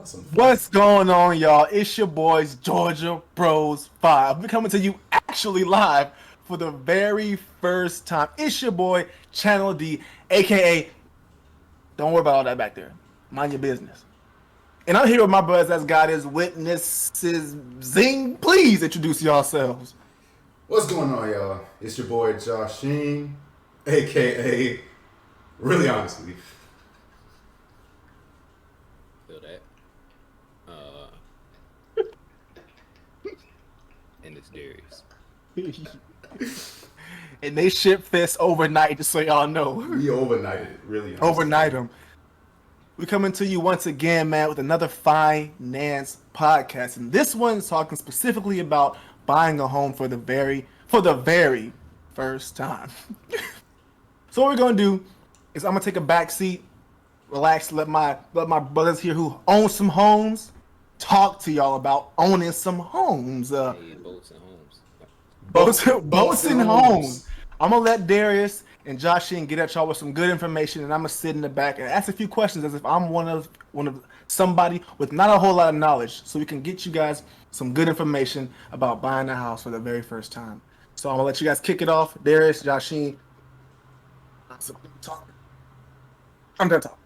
Some What's going on, y'all? It's your boys, Georgia Bros 5. We're coming to you actually live for the very first time. It's your boy, Channel D, aka, don't worry about all that back there. Mind your business. And I'm here with my brothers as God is witnesses. Zing, please introduce yourselves. What's going on, y'all? It's your boy Josh Sheen, aka Really Honestly. Feel that. Uh, and it's Darius. And they ship this overnight, just so y'all know. We overnighted it, really honestly. Overnight them. We coming to you once again, man, with another finance podcast, and this one's talking specifically about buying a home for the very first time. So what we're gonna do is I'm gonna take a back seat, relax, let my brothers here who own some homes talk to y'all about owning some homes. Hey, boats and homes. Boats and homes. I'm gonna let Darius and Josh in get at y'all with some good information, and I'm gonna sit in the back and ask a few questions as if I'm one of somebody with not a whole lot of knowledge, so we can get you guys some good information about buying a house for the very first time. So I'm gonna let you guys kick it off. Darius, Joshin, talk. I'm done talking.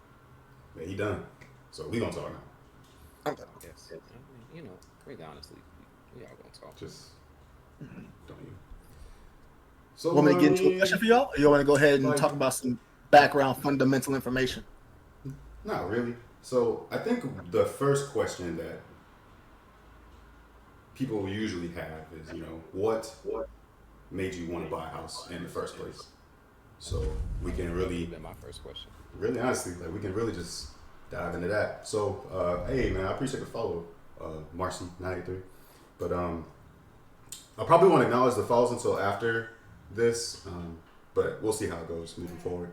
Yeah, he done. So we gonna talk now. I'm done. Yes. I mean, really honestly, we all gonna talk. Just don't you. So Want me to get into a question for y'all, or you want to go ahead and like, talk about some background fundamental information? not really. So I think the first question that people usually have is, what made you want to buy a house in the first place? So we can really, Been my first question. really honestly, like we can really just dive into that. So, hey man, I appreciate the follow, Marcy93. But I probably won't acknowledge the follows until after this, but we'll see how it goes moving forward.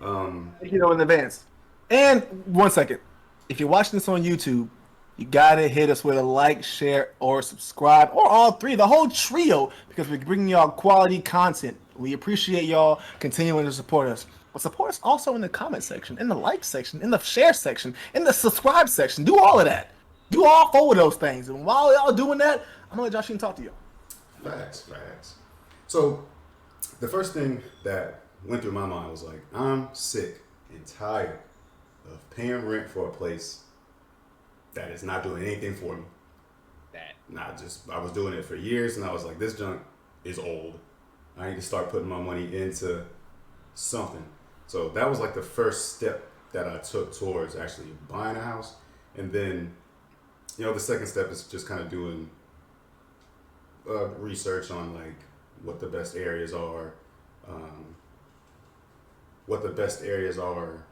You know, in advance. And 1 second, if you're watching this on YouTube, you gotta hit us with a like, share, or subscribe, or all three, the whole trio, because we're bringing y'all quality content. We appreciate y'all continuing to support us. But support us also in the comment section, in the like section, in the share section, in the subscribe section. Do all of that. Do all four of those things. And while y'all doing that, I'm gonna let Josh talk to you. Facts. So the first thing that went through my mind was like, I'm sick and tired of paying rent for a place that is not doing anything for me. That. I was doing it for years, and I was like, this junk is old. I need to start putting my money into something. So that was like the first step that I took towards actually buying a house. And then, the second step is just kind of doing research on like what the best areas are, um, what the best areas are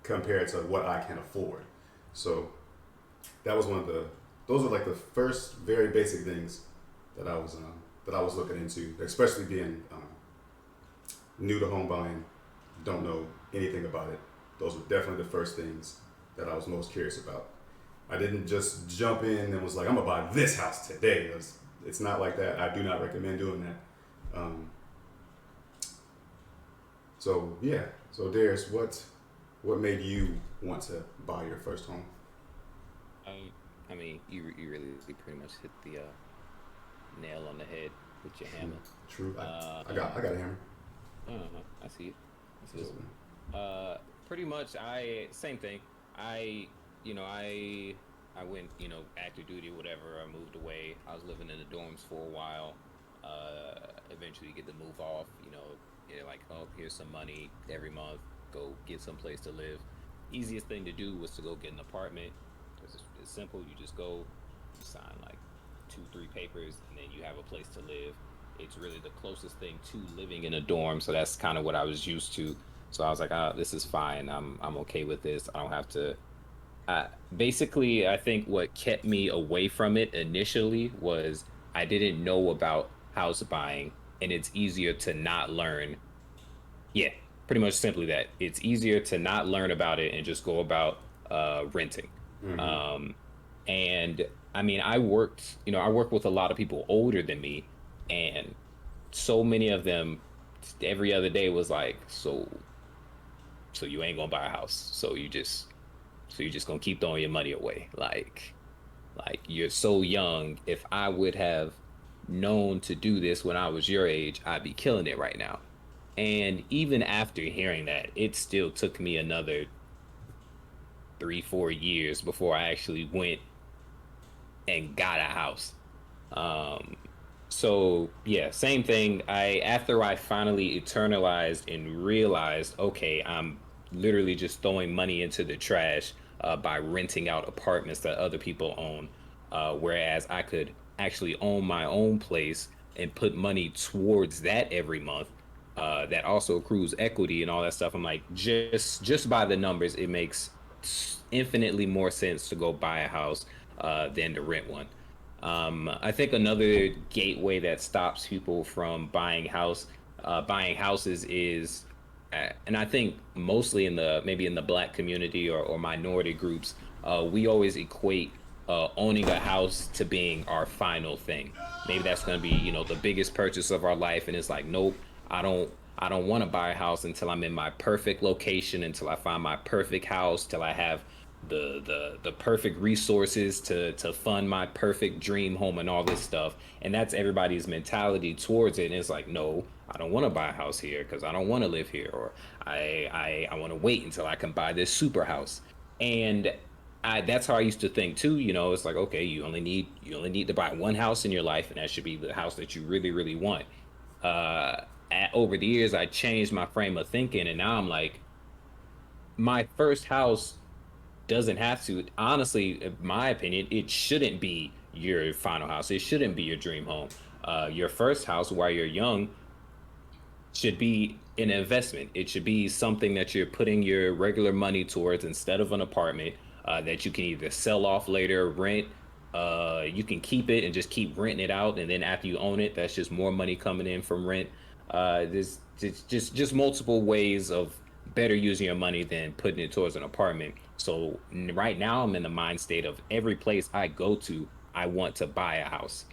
compared to what I can afford. So that was those are like the first very basic things that I was looking into, especially being new to home buying, don't know anything about it. Those were definitely the first things that I was most curious about. I didn't just jump in and was like, I'm gonna buy this house today. It's not like that. I do not recommend doing that. So yeah. So Darius, what made you want to buy your first home? I mean, you really pretty much hit the nail on the head with your hammer. True. I got a hammer. I see it. I see it. Pretty much, same thing. I, I went, active duty, whatever. I moved away. I was living in the dorms for a while. Eventually, get to move off. Get like, oh, here's some money every month. Go get some place to live. Easiest thing to do was to go get an apartment. It's simple. You just go, you sign like 2, 3 papers, and then you have a place to live. It's really the closest thing to living in a dorm, so that's kind of what I was used to. So I was like, this is fine. I'm okay with this. I don't have to. Basically, I think what kept me away from it initially was I didn't know about house buying, and it's easier to not learn. Yeah, pretty much simply that. It's easier to not learn about it and just go about renting. Mm-hmm. Um, and I mean, I work with a lot of people older than me, and so many of them every other day was like, so you ain't gonna buy a house, so you just So you're just gonna keep throwing your money away. Like you're so young. If I would have known to do this when I was your age, I'd be killing it right now. And even after hearing that, it still took me another 3, 4 years before I actually went and got a house. Um, so yeah, same thing. I After I finally eternalized and realized, okay, I'm literally just throwing money into the trash by renting out apartments that other people own, whereas I could actually own my own place and put money towards that every month. That also accrues equity and all that stuff. I'm like, just by the numbers, it makes infinitely more sense to go buy a house than to rent one. I think another gateway that stops people from buying houses is, and I think mostly in the maybe in the Black community or minority groups, we always equate owning a house to being our final thing. Maybe that's going to be, the biggest purchase of our life, and it's like, nope, I don't want to buy a house until I'm in my perfect location, until I find my perfect house, till I have the perfect resources to fund my perfect dream home and all this stuff. And that's everybody's mentality towards it. And it's like, no, I don't want to buy a house here because I don't want to live here, or I want to wait until I can buy this super house. And that's how I used to think too. It's like, okay, you only need to buy one house in your life, and that should be the house that you really really want. Over the years, I changed my frame of thinking, and now I'm like, my first house doesn't have to. Honestly, in my opinion, it shouldn't be your final house. It shouldn't be your dream home. Your first house while you're young should be an investment. It should be something that you're putting your regular money towards instead of an apartment that you can either sell off later, rent. You can keep it and just keep renting it out, and then after you own it, that's just more money coming in from rent. There's just multiple ways of better using your money than putting it towards an apartment. So right now, I'm in the mind state of every place I go to, I want to buy a house.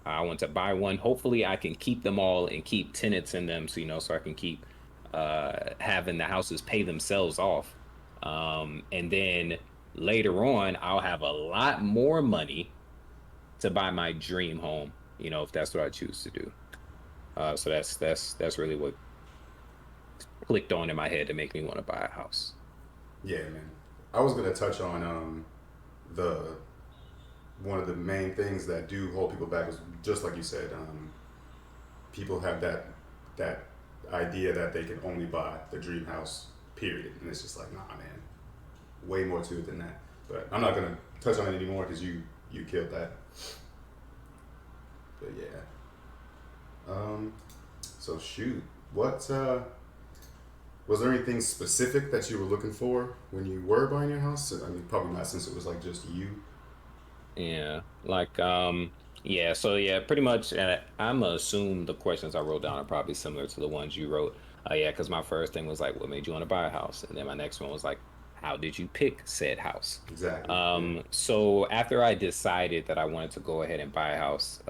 I want to buy one. Hopefully, I can keep them all and keep tenants in them, so so I can keep having the houses pay themselves off. And then later on, I'll have a lot more money to buy my dream home. If that's what I choose to do. So that's really what clicked on in my head to make me want to buy a house. Yeah, man. I was gonna touch on the one of the main things that do hold people back is just like you said. People have that idea that they can only buy the dream house, period, and it's just like, nah, man, way more to it than that. But I'm not gonna touch on it anymore because you killed that. But yeah. So shoot, what was there anything specific that you were looking for when you were buying your house? I mean, probably not since it was like just you. Yeah, yeah, so yeah, pretty much. I'm gonna assume the questions I wrote down are probably similar to the ones you wrote. Yeah, because my first thing was like, what made you want to buy a house? And then my next one was like, how did you pick said house? Exactly. Yeah. So after I decided that I wanted to go ahead and buy a house,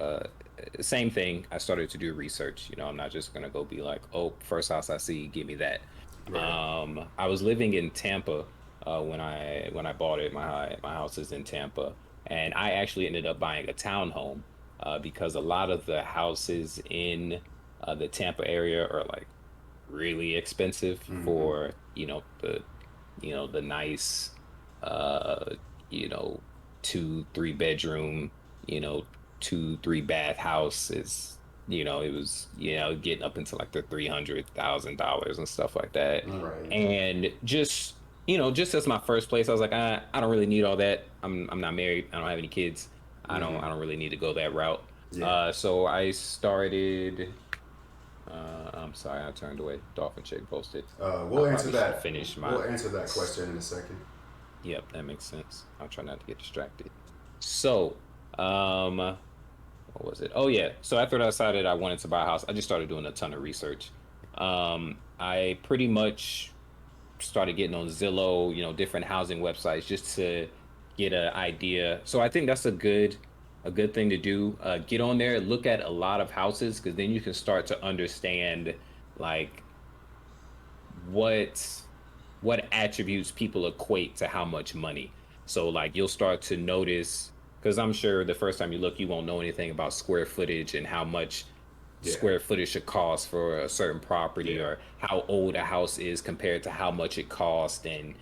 same thing, I started to do research. I'm not just gonna go be like, oh, first house I see, give me that. Right. I was living in Tampa when I bought it. My house is in Tampa, and I actually ended up buying a townhome because a lot of the houses in the Tampa area are like really expensive Mm-hmm. for the nice uh you know 2, 3 bedroom, you know 2, 3 bath house is, it was, getting up into like the $300,000 and stuff like that. All right. And just as my first place, I was like, I don't really need all that. I'm not married, I don't have any kids. I don't Mm-hmm. I don't really need to go that route. Yeah. So I started. I'm sorry, I turned away. Dolphin chick posted. I We'll answer probably should that. finish my. We'll answer that question in a second. Yep, that makes sense. I'll try not to get distracted. So, what was it? Oh yeah. So after I decided I wanted to buy a house, I just started doing a ton of research. I pretty much started getting on Zillow, different housing websites just to get an idea. So I think that's a good thing to do. Get on there, look at a lot of houses, because then you can start to understand like what what attributes people equate to how much money. So like you'll start to notice, because I'm sure the first time you look, you won't know anything about square footage and how much Yeah, square footage should cost for a certain property, yeah, or how old a house is compared to how much it cost, and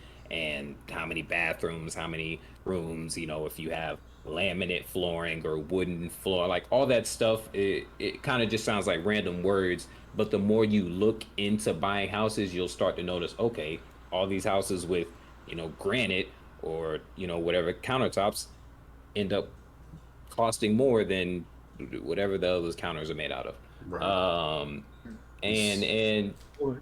how many bathrooms, how many rooms, if you have laminate flooring or wooden floor, like all that stuff, it kind of just sounds like random words. But the more you look into buying houses, you'll start to notice, okay, all these houses with, granite or, whatever countertops end up costing more than whatever the other counters are made out of. right. Um, and It's, and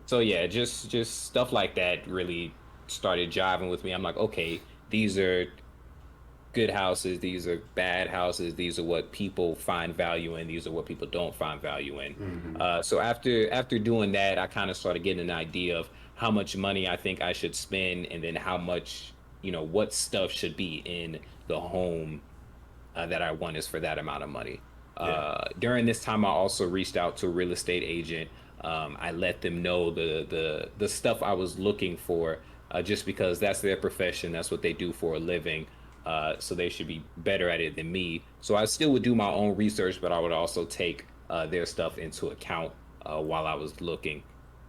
so yeah, just stuff like that really started jiving with me. I'm like, okay, these are good houses, these are bad houses, these are what people find value in, these are what people don't find value in. mm-hmm. So after doing that, I kind of started getting an idea of how much money I think I should spend, and then how much, what stuff should be in the home that I want is for that amount of money. Yeah, During this time, I also reached out to a real estate agent. I let them know the stuff I was looking for, just because that's their profession, that's what they do for a living. So they should be better at it than me. So I still would do my own research, but I would also take their stuff into account while I was looking.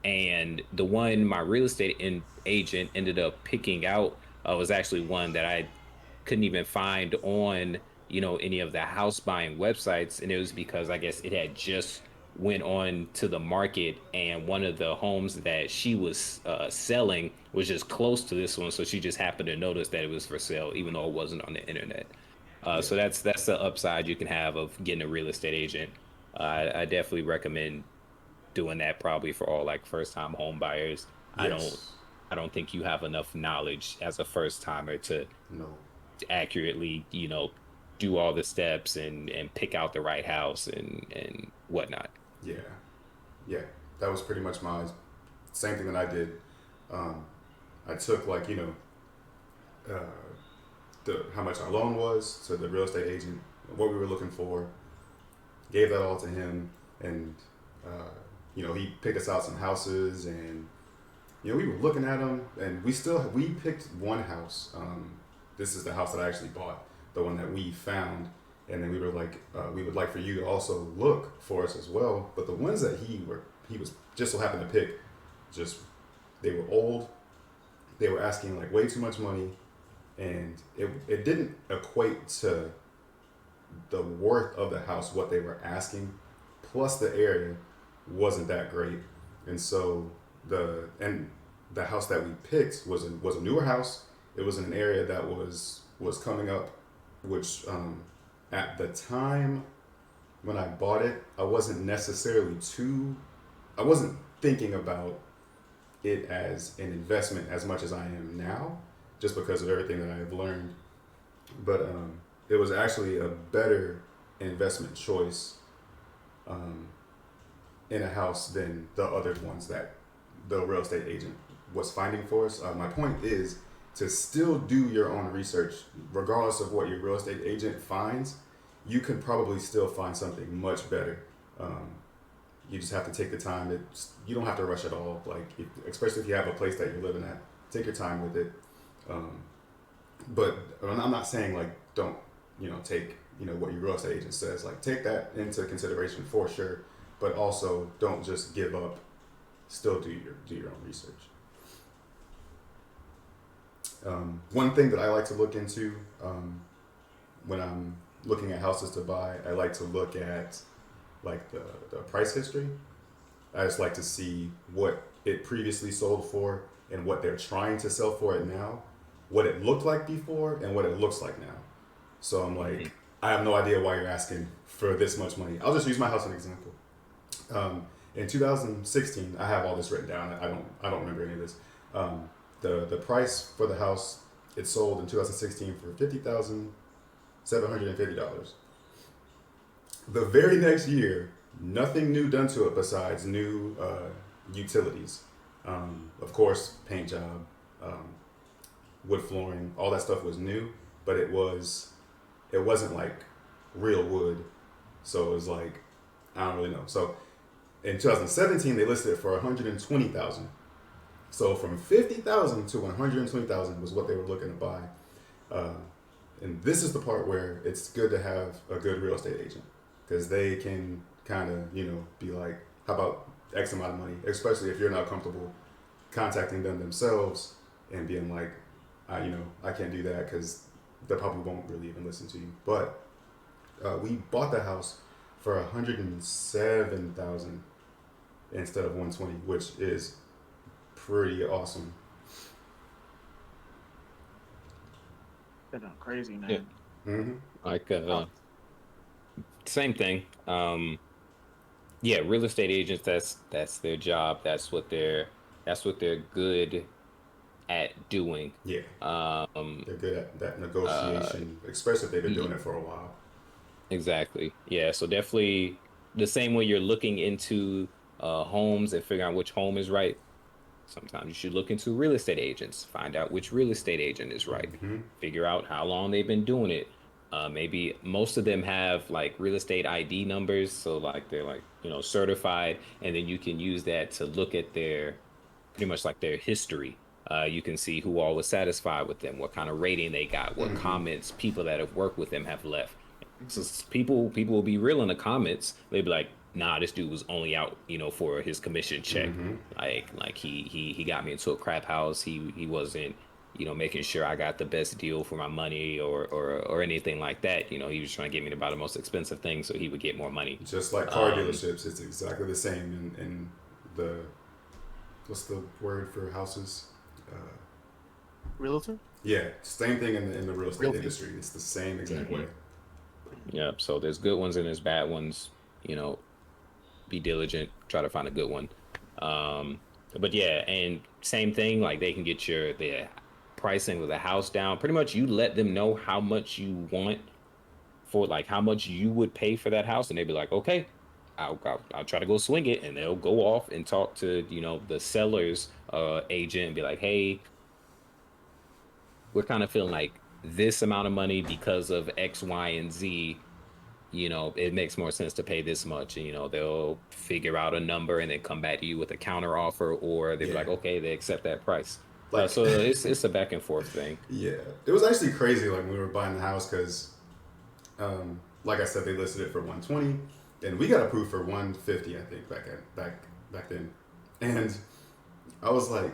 And the one my real estate agent ended up picking out was actually one that I couldn't even find on, any of the house buying websites. And it was because I guess it had just went on to the market, and one of the homes that she was selling was just close to this one, so she just happened to notice that it was for sale even though it wasn't on the internet. yeah, So that's the upside you can have of getting a real estate agent. I definitely recommend doing that, probably for all like first time home buyers. I don't yes, I don't think you have enough knowledge as a first timer no, to accurately, do all the steps and pick out the right house and whatnot. yeah, yeah. That was pretty much my same thing that I did. Um, I took like uh, the how much our loan was to the real estate agent, what we were looking for, gave that all to him, and he picked us out some houses, and we were looking at them, and we picked one house. This is the house that I actually bought, the one that we found, and then we were like, we would like for you to also look for us as well. But the ones that he was just so happened to pick, just they were old. They were asking like way too much money, and it didn't equate to the worth of the house, what they were asking, plus the area wasn't that great, and so the house that we picked was a newer house. It was in an area that was coming up, which at the time when I bought it, I wasn't thinking about it as an investment as much as I am now, just because of everything that I've learned. But it was actually a better investment choice um, in a house than the other ones that the real estate agent was finding for us. My point is to still do your own research, regardless of what your real estate agent finds. You can probably still find something much better. Um, you just have to take the time. You don't have to rush at all. Like, especially if you have a place that you're living at, take your time with it. Um, but I'm not saying like don't take what your real estate agent says. Like take that into consideration for sure, but also don't just give up. Still do your own research. One thing that I like to look into when I'm looking at houses to buy, I like to look at like the price history. I just like to see what it previously sold for and what they're trying to sell for it now, what it looked like before and what it looks like now. So I'm Mhm. like, I have no idea why you're asking for this much money. I'll just use my house as an example. In 2016, I have all this written down. I don't remember any of this. The price for the house, it sold in 2016 for $50,750. The very next year, nothing new done to it besides new utilities. Of course, paint job, um, wood flooring, all that stuff was new, but it wasn't like real wood, so it was like I don't really know. So in 2017, they listed it for 120,000. So from 50,000 to 120,000 was what they were looking to buy. Uh, and this is the part where it's good to have a good real estate agent because they can kind of, be like, how about X amount of money, especially if you're not comfortable contacting them themselves and being like, I can't do that because they probably won't really even listen to you. But we bought the house for 107,000 instead of 120, which is pretty awesome. That's crazy, man. Yeah. Mm-hmm. Like same thing. Yeah, real estate agents. That's their job. That's what they're good at doing. Yeah, Um, they're good at that uh, negotiation, especially if they've been y- doing it for a while. exactly. Yeah. So definitely the same way you're looking into homes and figuring out which home is right. Sometimes you should look into real estate agents, find out which real estate agent is right, Mm-hmm. figure out how long they've been doing it. Maybe most of them have like real estate ID numbers, so like they're like certified, and then you can use that to look at their pretty much like their history. You can see who all was satisfied with them, what kind of rating they got, what Mm-hmm. comments people that have worked with them have left. So Mhm. people will be real in the comments. They'll be like, "Nah, this dude was only out, for his commission check. Mm-hmm. Like he got me into a crap house. He wasn't, making sure I got the best deal for my money or anything like that. He was trying to get me to buy the most expensive thing so he would get more money. Just like car Um, dealerships, it's exactly the same in the what's the word for houses? Uh, Realtor? yeah, same thing in the real estate Realty. industry. It's the same exact mhm. way. Yeah. So there's good ones and there's bad ones. Be diligent, try to find a good one. Um, but yeah, and same thing, like they can get their pricing with a house down. Pretty much you let them know how much you want for like how much you would pay for that house, and they'd be like, okay, I'll try to go swing it, and they'll go off and talk to the seller's agent and be like, hey, we're kind of feeling like this amount of money because of X, Y, and Z. It makes more sense to pay this much. And, they'll figure out a number and then come back to you with a counter offer, or they'll be Yeah, like, okay, they accept that price. like So it's a back and forth thing. yeah, it was actually crazy. Like when we were buying the house because, like I said, they listed it for 120, and we got approved for 150. I think back then, and I was like,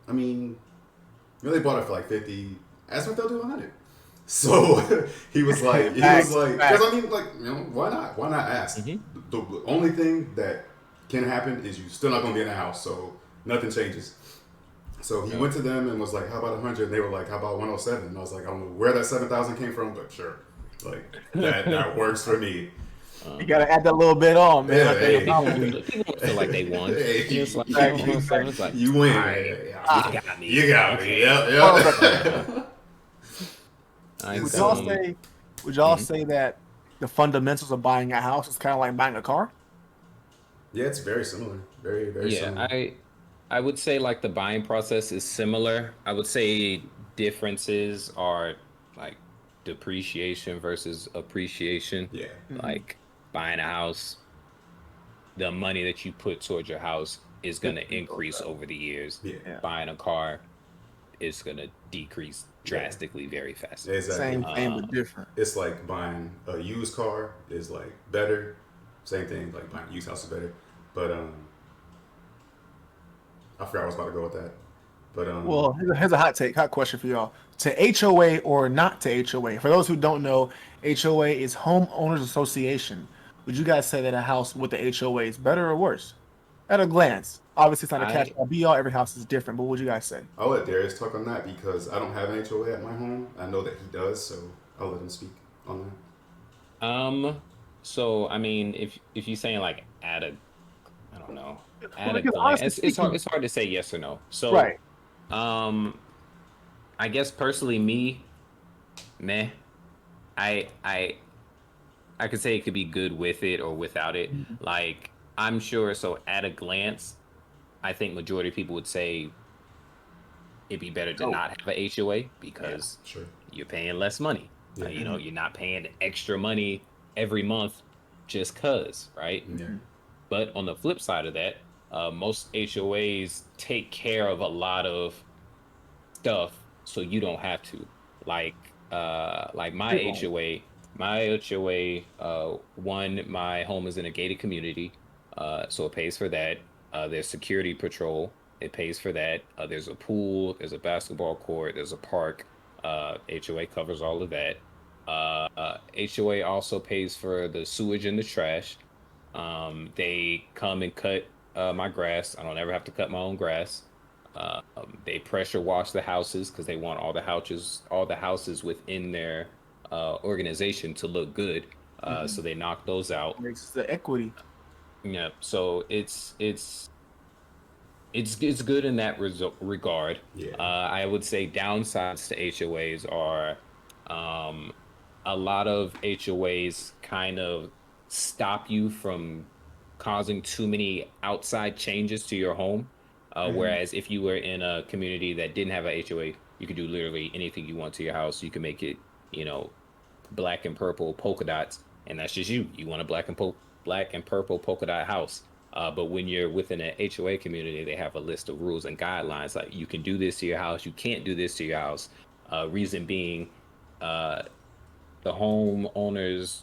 I mean, they bought it for like 50. Ask what they'll do 100. So Facts, because I facts. mean, like, why not? Why not ask? Hmm. The only thing that can happen is you still not gonna be in the house, so nothing changes. So he Yeah. went to them and was like, "How about 100?" And they were like, "How about 107?" And I was like, "I don't know where that 7,000 came from, but sure, like that works for me." You Um, gotta add that little bit on, man. Yeah, I think hey, probably. people don't feel like they won. It's hey, like Right, 107. It's like, you all win. right, you Yeah, got you me. got me. Okay. Yep, Yeah. yep. Would It's y'all Um. say would y'all Mhm. say that the fundamentals of buying a house is kind of like buying a car? yeah, it's very similar. Very very Yeah, similar. I would say like the buying process is similar. I would say differences are like depreciation versus appreciation. Yeah, Mm-hmm. Like buying a house, the money that you put towards your house is going to increase over the years. yeah, Yeah. Buying a car is going to decrease yeah. drastically very fast. Exactly. Same but Um, different. It's like buying a used car is like better. Same thing, like buying a used house is better. But I forgot I was about to go with that. But Well, here's a hot question for y'all. To HOA or not to HOA? For those who don't know, HOA is homeowners association. Would you guys say that a house with the HOA is better or worse? At a glance. Obviously, it's not a catch I all be all. Every house is different, but what would you guys say? I'll let Darius talk on that because I don't have an HOA at my home. I know that he does, so I'll let him speak on that. um so I mean if you're saying like I don't know, at a Because glance, honestly it's speaking, hard to say yes or no. right. So um I guess personally me, meh. I I I could say it could be good with it or without it. Mhm. Like I'm sure so at a glance, I think majority of people would say it'd be better to Oh, not have a HOA yeah. because Sure. you're paying less money. Yeah. Mhm. You're not paying extra money every month just cuz, right? Yeah. Mhm. But on the flip side of that, most HOAs take care of a lot of stuff so you don't have to. Like my Great one. HOA, one, my home is in a gated community, so it pays for that. There's security patrol, it pays for that. There's a pool, there's a basketball court, there's a park. HOA covers all of that. HOA also pays for the sewage and the trash. They come and cut my grass. I don't ever have to cut my own grass. They pressure wash the houses because they want all the houses within their organization to look good. So they knock those out. Makes the equity. Yeah. So it's good in that regard. Yeah. I would say downsides to HOAs are a lot of HOAs kind of stop you from causing too many outside changes to your home. Whereas if you were in a community that didn't have a HOA, you could do literally anything you want to your house. You can make it, you know, black and purple polka dots, and that's just you. You want a black and purple polka dot house. But when you're within an HOA community, they have a list of rules and guidelines like you can do this to your house, you can't do this to your house. Reason being, uh, the homeowners,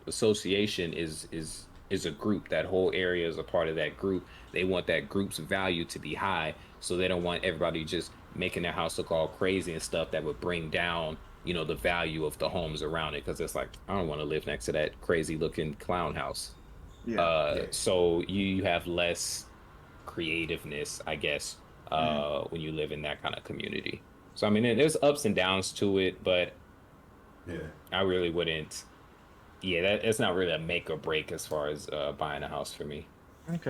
association is a group. That whole area is a part of that group. They want that group's value to be high, so they don't want everybody just making their house look all crazy and stuff that would bring down, the value of the homes around it. Because it's like, I don't want to live next to that crazy looking clown house. Yeah. Yeah. So you have less creativeness, I guess, when you live in that kind of community. So I mean, there's ups and downs to it, but Yeah. I really wouldn't. Yeah, that's not really a make or break as far as buying a house for me. Okay.